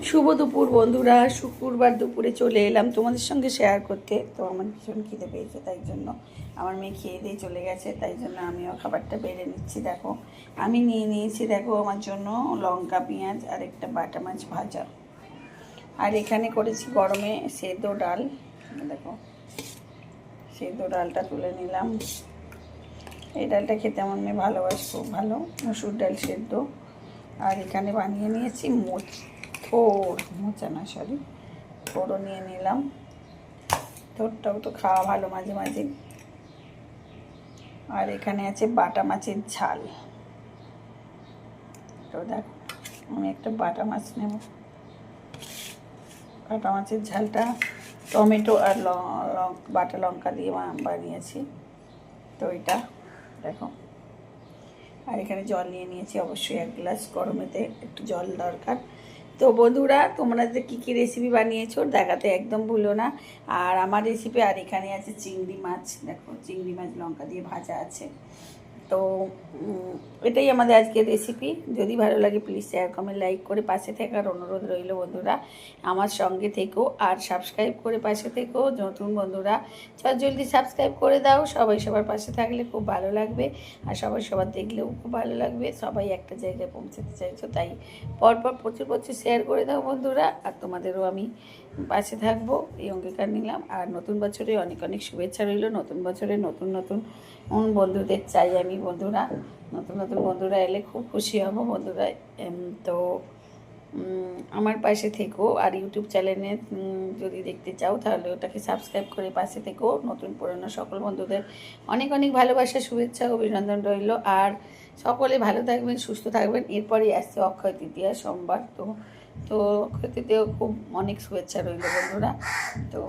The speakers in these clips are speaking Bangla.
শুভ দুপুর বন্ধুরা, শুক্রবার দুপুরে চলে এলাম তোমাদের সঙ্গে শেয়ার করতে। তো আমার ভীষণ খিদে পেয়েছে, তাই জন্য আমার মেয়ে খেয়ে দিয়ে চলে গেছে, তাই জন্য আমিও খাবারটা বেড়ে নিচ্ছি। দেখো আমি নিয়ে নিয়েছি, দেখো আমার জন্য লঙ্কা পেঁয়াজ আর একটা বাটা মাছ ভাজা, আর এখানে করেছি গরমে সেদ্ধ ডাল। দেখো সেদ্ধ ডালটা তুলে নিলাম। এই ডালটা খেতে আমার মেয়ে ভালোবাসে, খুব ভালো, মসুর ডাল সেদ্ধ। আর এখানে বানিয়ে নিয়েছি থোড়ও নিয়ে নিলাম। থোড়টাও তো খাওয়া ভালো মাঝে মাঝে। আর এখানে আছে বাটা মাছের ঝাল। তো দেখো আমি একটা বাটা মাছ নেব। বাটা মাছের ঝালটা টমেটো আর বাটা লঙ্কা দিয়ে বানিয়েছি। তো এটা দেখো। আর এখানে জল নিয়ে নিয়েছি, অবশ্যই 1 গ্লাস, গরমেতে একটু জল দরকার। তো বন্ধুরা তোমরা যে কী রেসিপি বানিয়েছো দেখাতে একদম ভুলো না। আর আমার রেসিপি, আর এখানে আছে চিংড়ি মাছ, দেখো চিংড়ি মাছ লঙ্কা দিয়ে ভাজা আছে। তো এটাই আমাদের আজকের রেসিপি। যদি ভালো লাগে প্লিজ শেয়ার কমেন্ট লাইক করে পাশে থাকার অনুরোধ রইল বন্ধুরা। আমার সঙ্গে থেকো আর সাবস্ক্রাইব করে পাশে থেকো। নতুন বন্ধুরা জলদি সাবস্ক্রাইব করে দাও। সবাই সবার পাশে থাকলে খুব ভালো লাগবে, আর সবাই সবার দেখলেও খুব ভালো লাগবে। সবাই একটা জায়গায় পৌঁছাতে চাইছো, তাই পরপর প্রচুর শেয়ার করে দাও বন্ধুরা। আর তোমাদেরও আমি পাশে থাকবো, এই অঙ্গীকার নিলাম। আর নতুন বছরে অনেক অনেক শুভেচ্ছা রইল। নতুন বছরে নতুন বন্ধুদের চাই আমি বন্ধুরা। নতুন বন্ধুরা এলে খুব খুশি হব বন্ধুরা। তো আমার পাশে থেকো। আর ইউটিউব চ্যানেলে যদি দেখতে চাও তাহলে ওটাকে সাবস্ক্রাইব করে পাশে থেকো। নতুন পুরনো সকল বন্ধুদের অনেক অনেক ভালোবাসা, শুভেচ্ছা, অভিনন্দন রইল। আর সকলে ভালো থাকবেন, সুস্থ থাকবেন। এরপরই আসছে অক্ষয় তৃতীয়া, সোমবার। তো অক্ষয় তৃতীয় খুব অনেক শুভেচ্ছা রইল বন্ধুরা। তো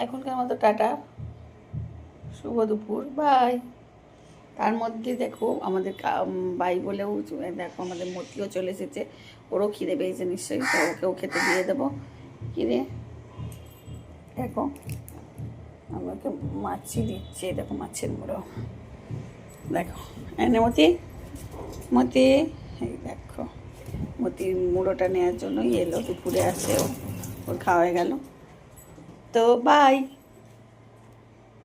এখনকার মতো টাটা, শুভ দুপুর, বাই। তার মধ্যে দেখো আমাদের বাই বলেও দেখো আমাদের মতিও চলে এসেছে। ওরও খিদে পেয়েছে নিশ্চয়ই, তো ওকেও খেতে দিয়ে দেবো। কিরে দেখো আমাকে মাছি দিচ্ছে, দেখো মাছের মুড়ো, দেখো এনে মতি এই দেখো মতির মুড়োটা নেওয়ার জন্যই এলো। দুপুরে আসে, ওর খাওয়া হয়ে গেল। তো বাই।